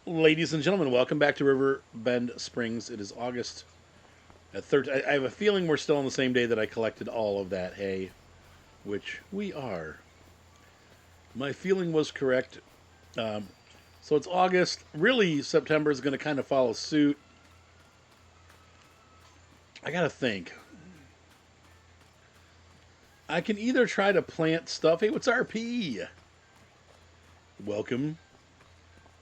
Ladies and gentlemen, welcome back to Riverbend Springs. It is August at 3rd. I have a feeling we're still on the same day that I collected all of that hay, which we are. My feeling was correct. Um, so it's August. Really, September is going to kind of follow suit. I got to think. I can either try to plant stuff. Hey, what's RP? Welcome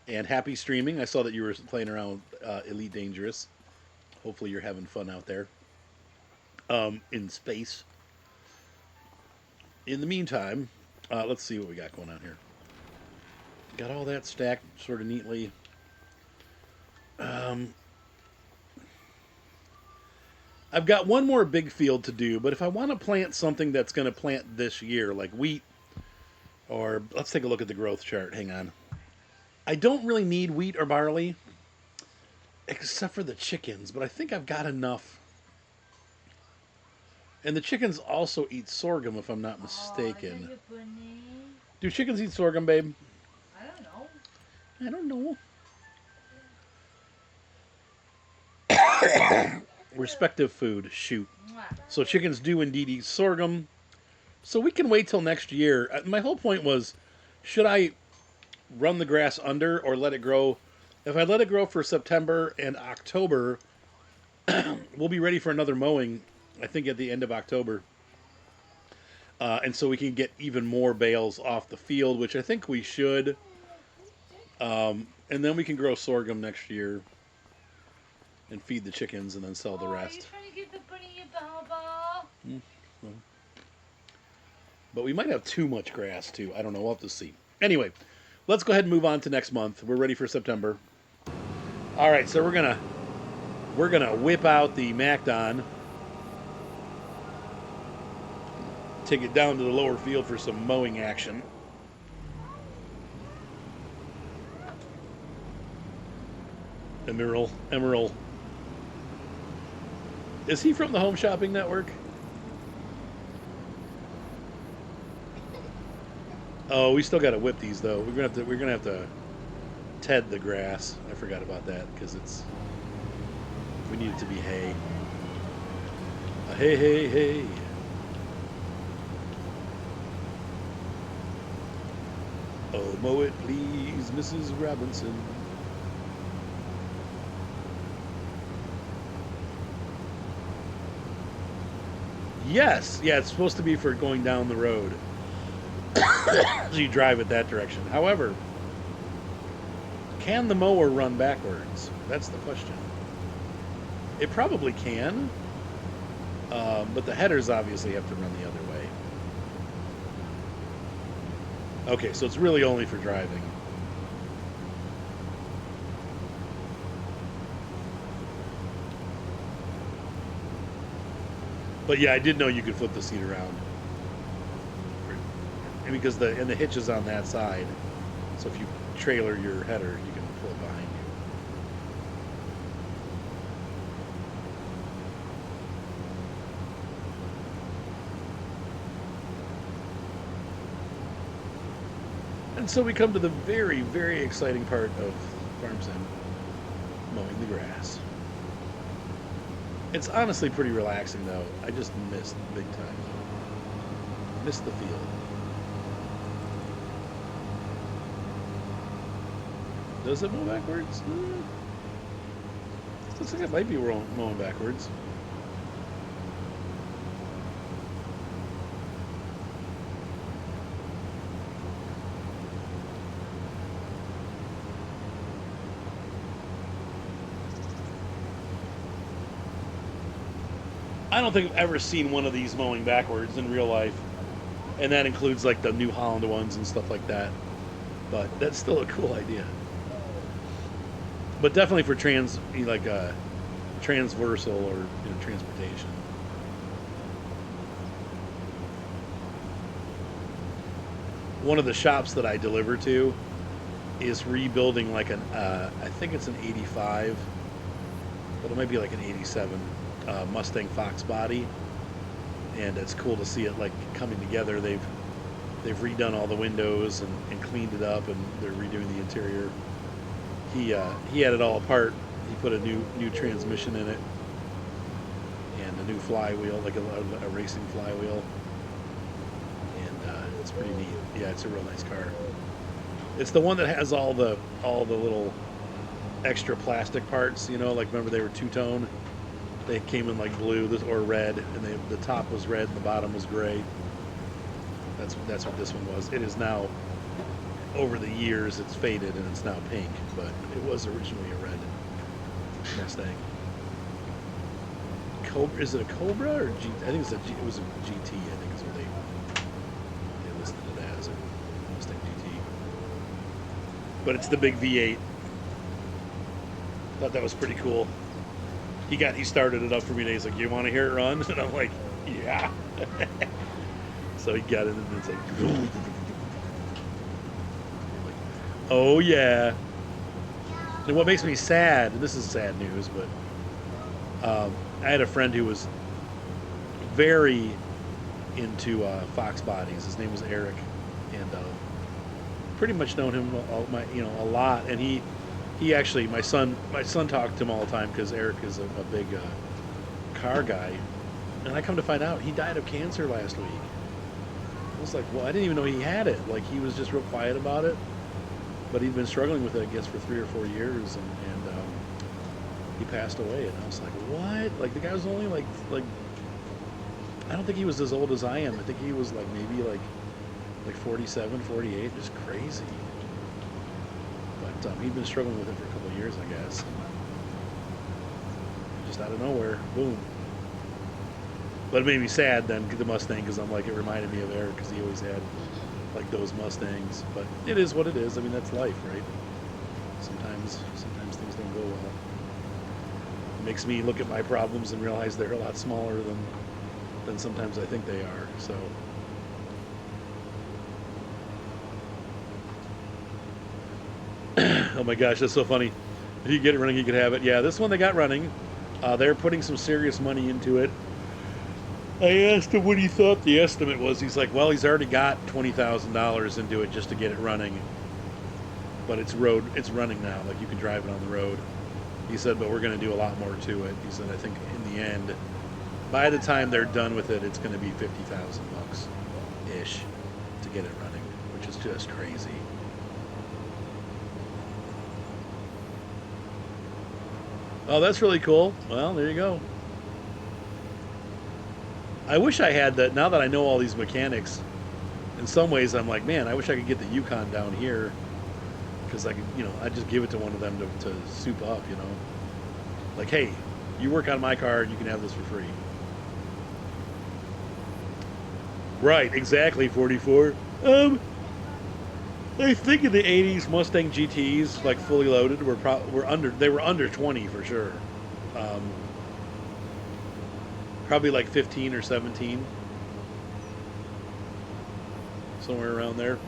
and happy streaming. I saw that you were playing around with Elite Dangerous. Hopefully, you're having fun out there in space. In the meantime, let's see what we got going on here. Got all that stacked sort of neatly. Um, I've got one more big field to do, but if I want to plant something that's going to plant this year, like wheat, or let's take a look at the growth chart. Hang on. I don't really need wheat or barley, except for the chickens, but I think I've got enough. And the chickens also eat sorghum, if I'm not mistaken. Do chickens eat sorghum, babe? I don't know. I don't know. Respective food, shoot. So chickens do indeed eat sorghum. So we can wait till next year. My whole point was, should I run the grass under or let it grow? If I let it grow for September and October, we'll be ready for another mowing, I think at the end of October. And so we can get even more bales off the field, which I think we should. And then we can grow sorghum next year and feed the chickens and then sell the Are you rest. trying to give the bunny a baba? Well, but we might have too much grass too. I don't know. We'll have to see. Anyway, let's go ahead and move on to next month. We're ready for September. All right, so we're gonna whip out the Macdon, take it down to the lower field for some mowing action. Emerald. Is he from the Home Shopping Network? Oh, we still got to whip these though. We're gonna have to ted the grass. I forgot about that because we need it to be hay. Hey. Oh, mow it please, Mrs. Robinson. Yes, yeah, it's supposed to be for going down the road. So you drive it that direction. However, can the mower run backwards? That's the question. It probably can, but the headers obviously have to run the other way. Okay, so it's really only for driving. But yeah, I did know you could flip the seat around. And because the hitch is on that side, so if you trailer your header, you can pull it behind you. And so we come to the very, very exciting part of Farm Sim, mowing the grass. It's honestly pretty relaxing though. I just missed big time. Missed the field. Does it mow backwards? Looks like it might be mowing backwards. I don't think I've ever seen one of these mowing backwards in real life, and that includes like the New Holland ones and stuff like that. But that's still a cool idea. But definitely for transversal or transportation. One of the shops that I deliver to is rebuilding like I think it's an '85, but it might be like an '87 Mustang Fox body, and it's cool to see it like coming together. They've redone all the windows and cleaned it up, and they're redoing the interior. he had it all apart. He put a new transmission in it and a new flywheel, like a racing flywheel, and it's pretty neat. Yeah, it's a real nice car. It's the one that has all the little extra plastic parts. You know, like remember they were two-tone. They came in like blue or red, and the top was red and the bottom was gray. That's what this one was. It is now, over the years, it's faded and it's now pink, but it was originally a red Mustang. Cobra, is it a Cobra or G? I think it's it was a GT. I think is what they listed it as, or Mustang GT. But it's the big V8. Thought that was pretty cool. He started it up for me today. He's like, "You want to hear it run?" And I'm like, "Yeah." So he got it, and it's like, "Oh yeah." And what makes me sad, and this is sad news, but I had a friend who was very into Fox bodies. His name was Eric, and pretty much known him a lot. And he actually, my son talked to him all the time because Eric is a big car guy. And I come to find out he died of cancer last week. I was like, well, I didn't even know he had it. Like, he was just real quiet about it, but he'd been struggling with it, I guess, for 3 or 4 years, and he passed away. And I was like, what? Like, the guy was only like I don't think he was as old as I am. I think he was like maybe like 47, 48, just crazy. But he'd been struggling with it for a couple of years, I guess. Just out of nowhere, boom. But it made me sad then, the Mustang, because I'm like, it reminded me of Eric, because he always had like those Mustangs. But it is what it is. I mean, that's life, right? Sometimes things don't go well. It makes me look at my problems and realize they're a lot smaller than sometimes I think they are. So. Oh my gosh, that's so funny. If you get it running, you could have it. Yeah, this one they got running. They're putting some serious money into it. I asked him what he thought the estimate was. He's like, well, he's already got $20,000 into it just to get it running. But it's running now. Like, you can drive it on the road. He said, but we're going to do a lot more to it. He said, I think in the end, by the time they're done with it, it's going to be $50,000 ish to get it running, which is just crazy. Oh, that's really cool. Well, there you go. I wish I had that. Now that I know all these mechanics, in some ways I'm like, man, I wish I could get the Yukon down here, because I could, I'd just give it to one of them to soup up, like, hey, you work on my car and you can have this for free. Right, exactly. 44. I think in the 80s Mustang GTs, like fully loaded, were under 20 for sure. Probably like 15 or 17, somewhere around there.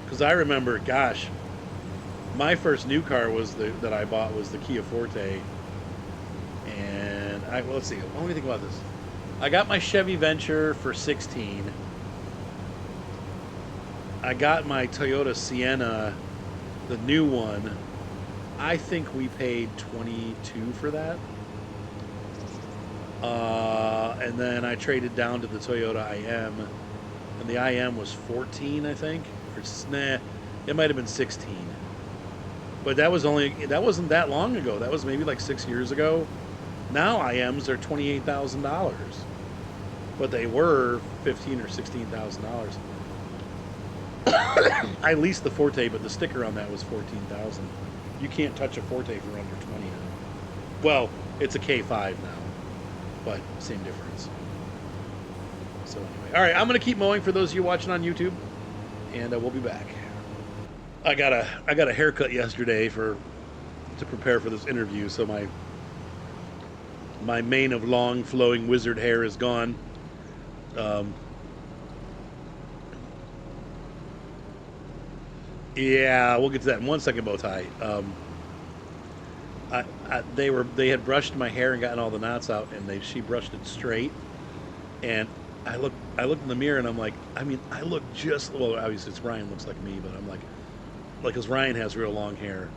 Because I remember, gosh, my first new car that I bought was the Kia Forte, and let's see. Let me think about this. I got my Chevy Venture for 16. I got my Toyota Sienna, the new one. I think we paid 22 for that. And then I traded down to the Toyota IM, and the IM was 14, I think. It might have been 16. But that wasn't that long ago. That was maybe like 6 years ago. Now IMs are $28,000, but they were $15,000 or $16,000. I leased the Forte, but the sticker on that was $14,000. You can't touch a Forte for under 20 now. Well, it's a K5 now, but same difference. So anyway, all right, I'm gonna keep mowing for those of you watching on YouTube, and we'll be back. I got a haircut yesterday to prepare for this interview, so my mane of long flowing wizard hair is gone. Yeah, we'll get to that in 1 second, bow tie. They had brushed my hair and gotten all the knots out, and she brushed it straight, and I looked I looked in the mirror and I'm like, I mean, I look just, well, obviously it's Ryan looks like me, but I'm like, because Ryan has real long hair.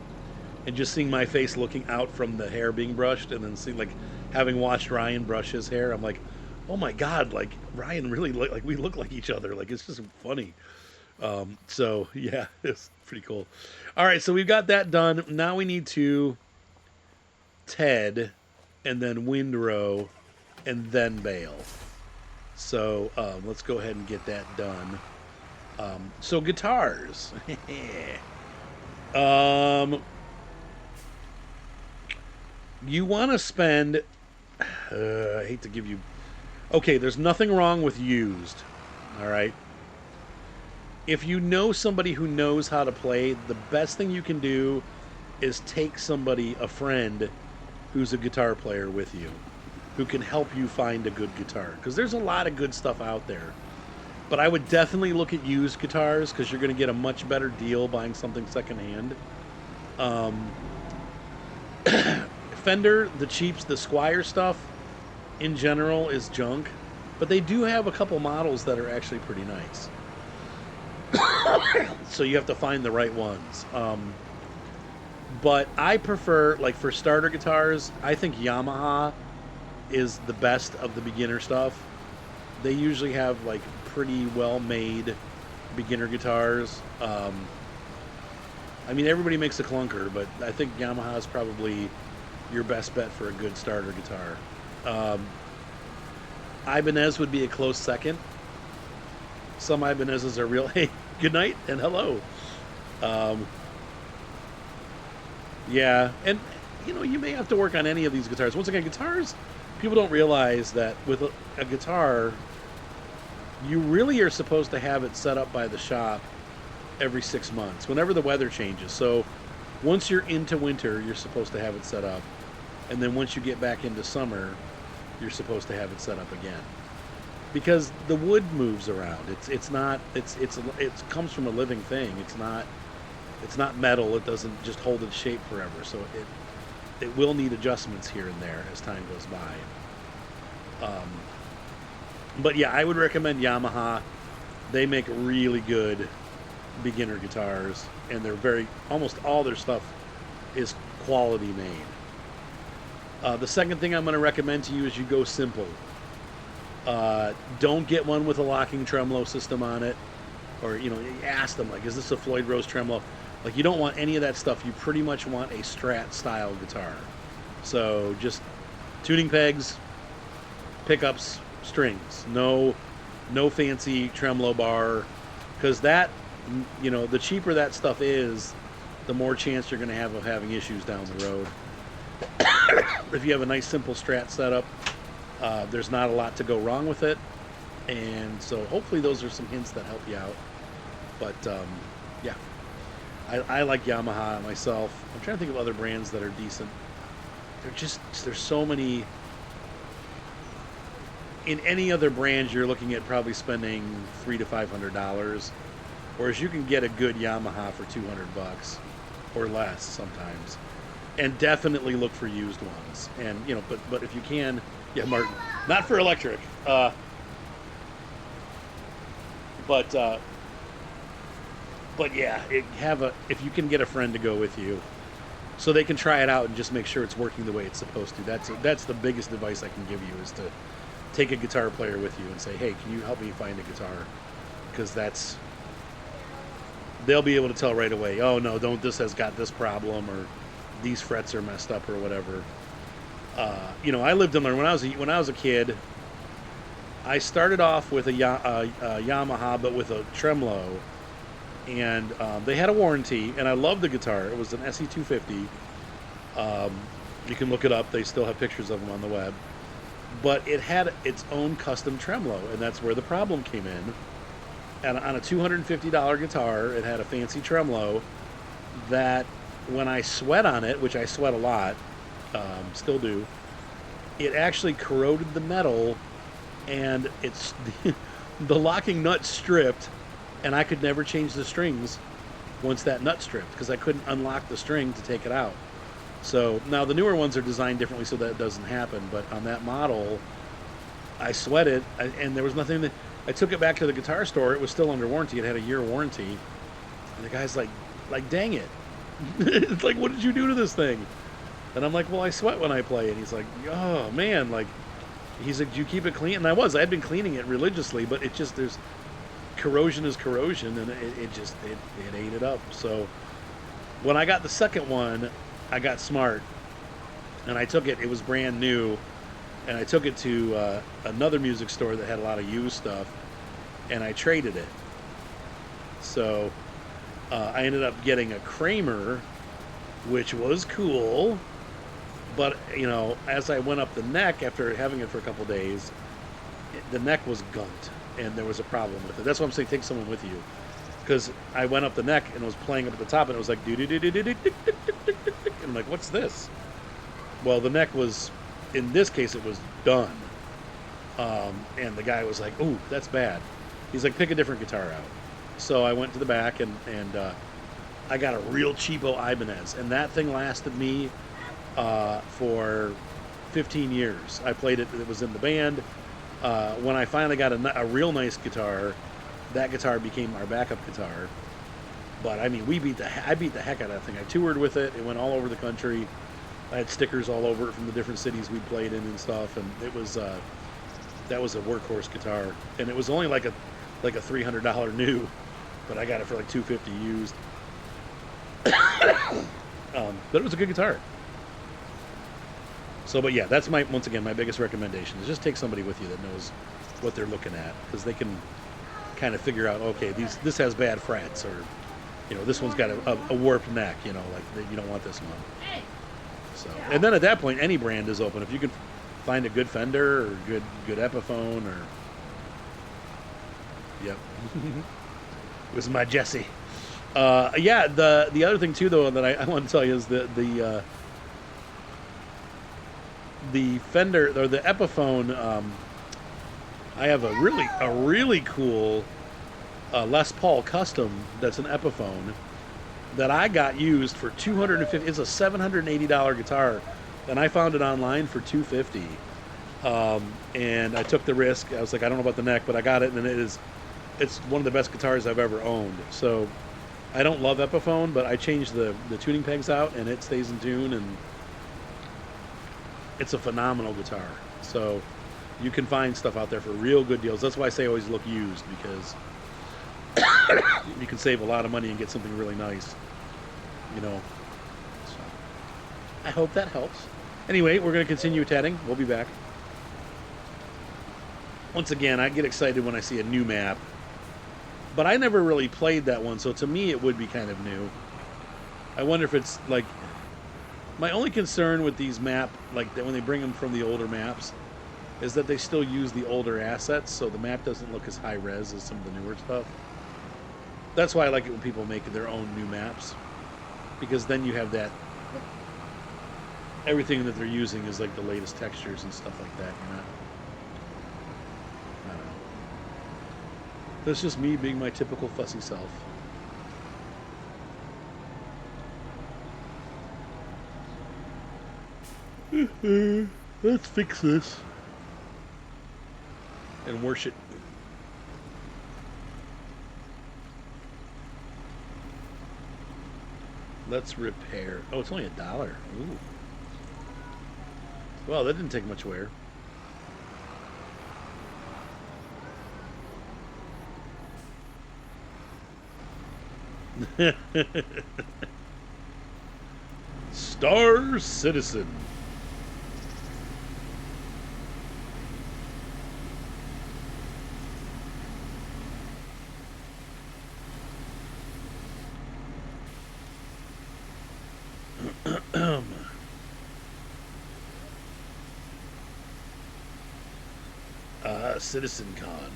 And just seeing my face looking out from the hair being brushed and then seeing, like, having watched Ryan brush his hair, I'm like, oh my God, like, Ryan really, like, we look like each other. Like, it's just funny. So, yeah, it's pretty cool. All right, so we've got that done. Now we need to Ted and then Windrow and then Bale. So let's go ahead and get that done. So guitars. You want to spend. I hate to give you. Okay, there's nothing wrong with used. All right. If you know somebody who knows how to play, the best thing you can do is take somebody, a friend, who's a guitar player with you, who can help you find a good guitar. Because there's a lot of good stuff out there. But I would definitely look at used guitars because you're going to get a much better deal buying something secondhand. Fender, the cheaps, the Squier stuff, in general, is junk. But they do have a couple models that are actually pretty nice. So you have to find the right ones. But I prefer, like for starter guitars, I think Yamaha is the best of the beginner stuff. They usually have like pretty well made beginner guitars. I mean, everybody makes a clunker, but I think Yamaha is probably your best bet for a good starter guitar. Ibanez would be a close second. Some Ibanezes are real, hey, good night and hello. Yeah, and you know, you may have to work on any of these guitars. Once again, guitars, people don't realize that with a guitar, you really are supposed to have it set up by the shop every 6 months, whenever the weather changes. So once you're into winter, you're supposed to have it set up. And then once you get back into summer, you're supposed to have it set up again. Because the wood moves around. It comes from a living thing. It's not metal. It doesn't just hold its shape forever. So it will need adjustments here and there as time goes by. But yeah, I would recommend Yamaha. They make really good beginner guitars, and almost all their stuff is quality made. The second thing I'm going to recommend to you is you go simple. Don't get one with a locking tremolo system on it, or you ask them like, is this a Floyd Rose tremolo? Like, you don't want any of that stuff. You pretty much want a Strat style guitar. So just tuning pegs, pickups, strings. No fancy tremolo bar, because that, the cheaper that stuff is, the more chance you're going to have of having issues down the road. If you have a nice simple Strat setup, there's not a lot to go wrong with it. And so hopefully those are some hints that help you out. But yeah, I like Yamaha myself. I'm trying to think of other brands that are decent. There's so many. In any other brand, you're looking at probably spending $300 to $500, whereas you can get a good Yamaha for $200 or less sometimes. And definitely look for used ones. And but if you can, yeah, Martin, not for electric, but yeah, if you can get a friend to go with you, so they can try it out and just make sure it's working the way it's supposed to. That's the biggest advice I can give you, is to take a guitar player with you and say, hey, can you help me find a guitar? Because they'll be able to tell right away, oh no, this has got this problem, or these frets are messed up, or whatever. I lived and learned. When I was a kid, I started off with a Yamaha, but with a tremolo, and they had a warranty, and I loved the guitar. It was an SE250. You can look it up. They still have pictures of them on the web. But it had its own custom tremolo, and that's where the problem came in. And on a $250 guitar, it had a fancy tremolo that when I sweat on it, which I sweat a lot, still do, it actually corroded the metal, and it's the locking nut stripped, and I could never change the strings once that nut stripped, because I couldn't unlock the string to take it out. So now the newer ones are designed differently so that doesn't happen, but on that model, I sweated, and there was nothing I took it back to the guitar store. It was still under warranty. It had a year warranty. And the guy's like, dang it. It's like, what did you do to this thing? And I'm like, well, I sweat when I play. And he's like, oh, man. Like, he's like, do you keep it clean? And I was. I had been cleaning it religiously, but it just, there's, corrosion is corrosion, and it just, it ate it up. So when I got the second one, I got smart. And I took it. It was brand new. And I took it to another music store that had a lot of used stuff. And I traded it. So I ended up getting a Kramer, which was cool. But, you know, as I went up the neck after having it for a couple days, the neck was gunked, and there was a problem with it. That's why I'm saying take someone with you. Because I went up the neck and it was playing up at the top, and it was like, and I'm like, what's this? Well, the neck was, in this case, it was done. And the guy was like, ooh, that's bad. He's like, pick a different guitar out. So I went to the back, and I got a real cheapo Ibanez, and that thing lasted me for 15 years. I played it. It was in the band. When I finally got a real nice guitar, that guitar became our backup guitar. But I mean, I beat the heck out of that thing. I toured with it. It went all over the country. I had stickers all over it from the different cities we played in and stuff. And it was that was a workhorse guitar, and it was only like a $300 new, but I got it for like $250 used. But it was a good guitar. So, but yeah, that's once again my biggest recommendation is just take somebody with you that knows what they're looking at, because they can kind of figure out, okay, this has bad frets, or you know, this one's got a warped neck, you know, like you don't want this one. So, and then at that point, any brand is open if you can find a good Fender or good Epiphone, or yep. It was my Jesse. Yeah, the other thing too, though, that I want to tell you is the Fender or the Epiphone. I have a really cool Les Paul Custom that's an Epiphone that I got used for $250. It's a $780 guitar, and I found it online for $250. And I took the risk. I was like, I don't know about the neck, but I got it, and it's one of the best guitars I've ever owned. So I don't love Epiphone, but I changed the tuning pegs out, and it stays in tune, and it's a phenomenal guitar. So you can find stuff out there for real good deals. That's why I say always look used, because you can save a lot of money and get something really nice, you know. So I hope that helps. Anyway, we're going to continue tatting. We'll be back. Once again, I get excited when I see a new map, but I never really played that one, so to me it would be kind of new. I wonder if it's like, my only concern with these map, like that when they bring them from the older maps, is that they still use the older assets, so the map doesn't look as high res as some of the newer stuff. That's why I like it when people make their own new maps, because then you have that, everything that they're using is like the latest textures and stuff like that. You're not, I don't know. That's just me being my typical fussy self. Let's fix this and worship. Let's repair. Oh, it's only $1. Ooh. Well, that didn't take much wear. Star Citizen. Citizen Con.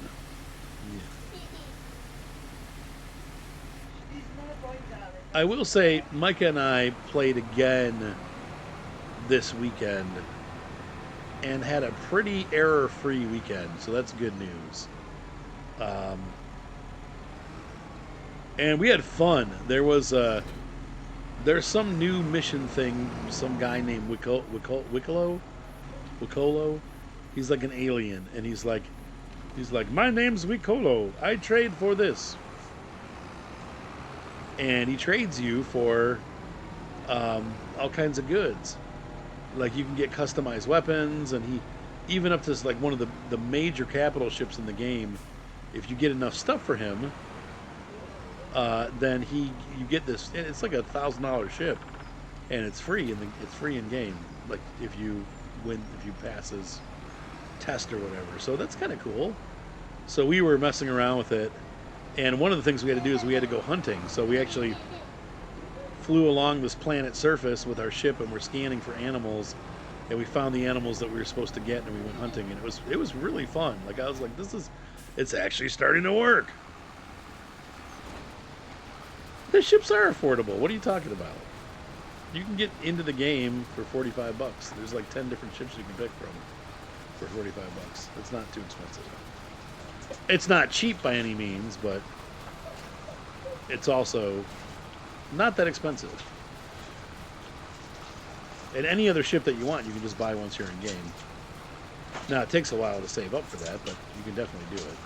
I will say, Micah and I played again this weekend and had a pretty error-free weekend, so that's good news. And we had fun. There's some new mission thing. Some guy named Wicolo. He's like an alien, and he's like He's like, my name's Wicolo. I trade for this. And he trades you for all kinds of goods. Like you can get customized weapons, and he even up to like one of the major capital ships in the game. If you get enough stuff for him, then you get this. It's like $1,000 ship, and it's free in game. Like if you pass his test or whatever. So that's kind of cool. So we were messing around with it, and one of the things we had to do is we had to go hunting. So we actually flew along this planet's surface with our ship, and we're scanning for animals, and we found the animals that we were supposed to get, and we went hunting, and it was really fun. Like I was like, it's actually starting to work. The ships are affordable. What are you talking about? You can get into the game for $45. There's like 10 different ships you can pick from for $45. It's not too expensive. It's not cheap by any means, but it's also not that expensive. And any other ship that you want, you can just buy once you're in game. Now, it takes a while to save up for that, but you can definitely do it.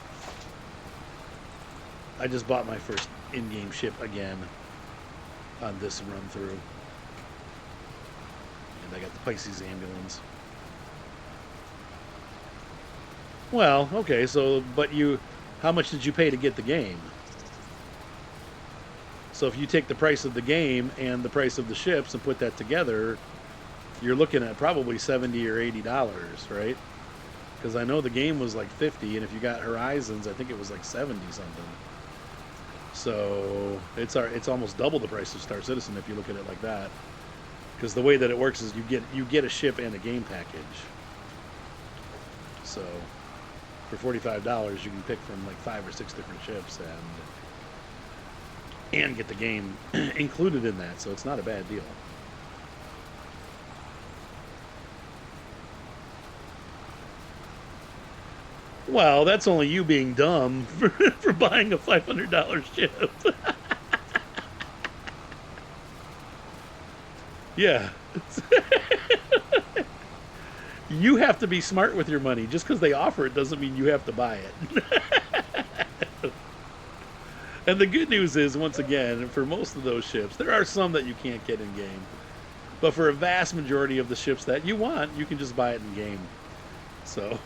I just bought my first in-game ship again on this run-through. And I got the Pisces ambulance. Well, okay, so, but how much did you pay to get the game? So if you take the price of the game and the price of the ships and put that together, you're looking at probably $70 or $80, right? Because I know the game was like $50, and if you got Horizons, I think it was like 70 something. So it's almost double the price of Star Citizen if you look at it like that. Because the way that it works is you get a ship and a game package. So for $45, you can pick from like 5 or 6 different ships and get the game included in that. So it's not a bad deal. Well, that's only you being dumb for buying a $500 ship. Yeah. You have to be smart with your money. Just because they offer it doesn't mean you have to buy it. And the good news is, once again, for most of those ships, there are some that you can't get in game. But for a vast majority of the ships that you want, you can just buy it in game. So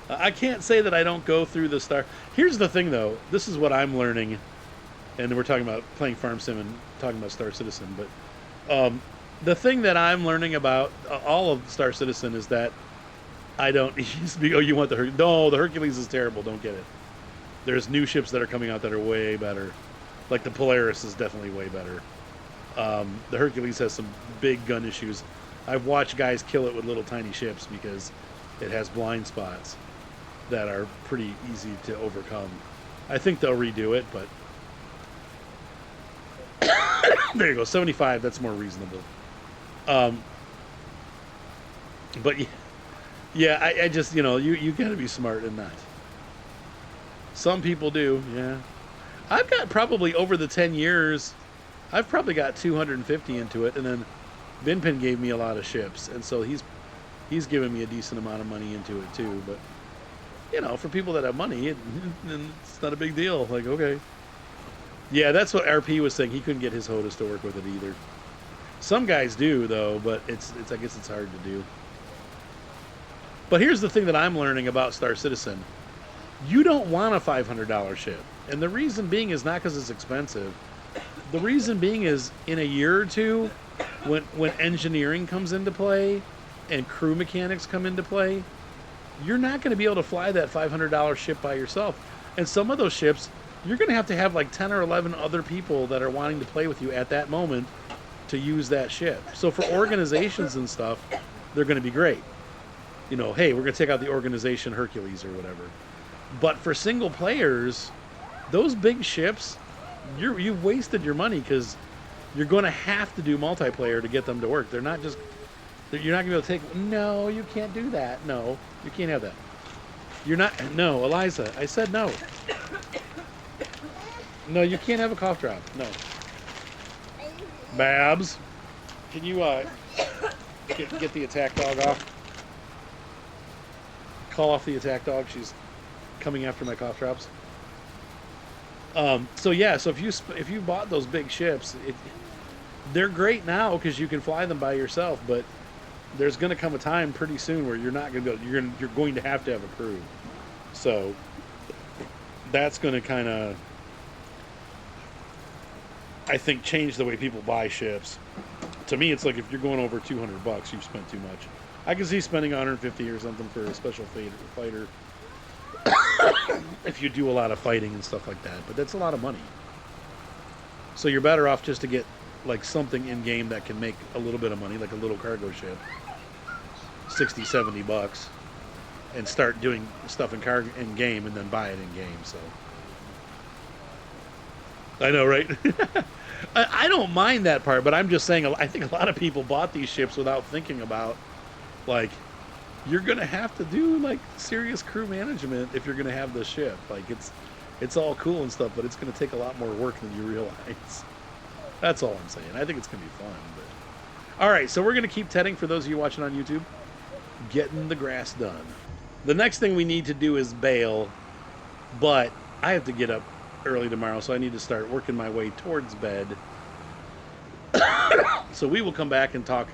I can't say that I don't go through the Star. Here's the thing, though. This is what I'm learning. And we're talking about playing Farm Sim and talking about Star Citizen. But the thing that I'm learning about all of Star Citizen is that I don't. Oh, you want the Hercules? No, the Hercules is terrible. Don't get it. There's new ships that are coming out that are way better. Like the Polaris is definitely way better. The Hercules has some big gun issues. I've watched guys kill it with little tiny ships because it has blind spots that are pretty easy to overcome. I think they'll redo it, but there you go, 75. That's more reasonable. But yeah, I just, you got to be smart in that. Some people do, yeah. I've got probably over the 10 years, I've probably got 250 into it, and then Binpin gave me a lot of ships, and so he's given me a decent amount of money into it too. But for people that have money, it's not a big deal. Like, okay, yeah, that's what RP was saying. He couldn't get his HOTAS to work with it either. Some guys do though, but it's I guess it's hard to do. But here's the thing that I'm learning about Star Citizen. You don't want a $500 ship. And the reason being is not because it's expensive. The reason being is in a year or two, when engineering comes into play and crew mechanics come into play, you're not going to be able to fly that $500 ship by yourself. And some of those ships, you're going to have like 10 or 11 other people that are wanting to play with you at that moment to use that ship. So for organizations and stuff, they're going to be great. Hey, we're going to take out the organization Hercules or whatever. But for single players, those big ships, you've wasted your money because you're going to have to do multiplayer to get them to work. You're not going to be able to take. No, you can't do that. No, you can't have that. You're not. No, Eliza, I said no. No, you can't have a cough drop. No. Babs, can you get the attack dog off? call off the attack dog. She's coming after my cough drops. So yeah, so if you bought those big ships, they're great now because you can fly them by yourself. But there's going to come a time pretty soon where you're not going to be able, you're going to have a crew. So that's going to kind of, I think, change the way people buy ships. To me, it's like if you're going over $200, you've spent too much. I can see spending 150 or something for a special fighter if you do a lot of fighting and stuff like that, but that's a lot of money. So you're better off just to get like something in game that can make a little bit of money, like a little cargo ship, 60, 70 bucks, and start doing stuff in game and then buy it in game. So I know, right? I don't mind that part, but I'm just saying I think a lot of people bought these ships without thinking about, like, you're gonna have to do like serious crew management if you're gonna have this ship. Like it's all cool and stuff, but it's gonna take a lot more work than you realize. That's all I'm saying. I think it's gonna be fun. But all right, so we're gonna keep tedding for those of you watching on YouTube, getting the grass done. The next thing we need to do is bale, but I have to get up early tomorrow, so I need to start working my way towards bed. So we will come back and talk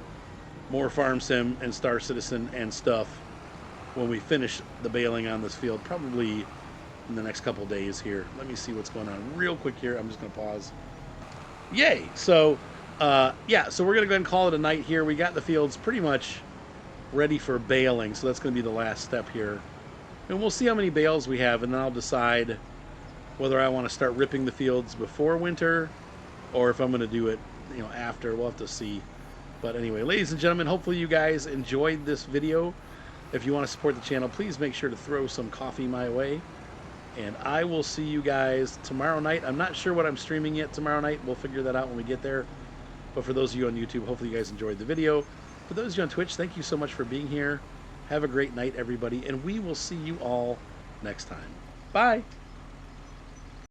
more Farm Sim and Star Citizen and stuff when we finish the baling on this field, probably in the next couple days here. Let me see what's going on real quick here. I'm just going to pause. Yay! So, yeah, so we're going to go ahead and call it a night here. We got the fields pretty much ready for baling, so that's going to be the last step here. And we'll see how many bales we have, and then I'll decide whether I want to start ripping the fields before winter or if I'm going to do it, you know, after. We'll have to see. But anyway, ladies and gentlemen, hopefully you guys enjoyed this video. If you want to support the channel, please make sure to throw some coffee my way. And I will see you guys tomorrow night. I'm not sure what I'm streaming yet tomorrow night. We'll figure that out when we get there. But for those of you on YouTube, hopefully you guys enjoyed the video. For those of you on Twitch, thank you so much for being here. Have a great night, everybody. And we will see you all next time. Bye.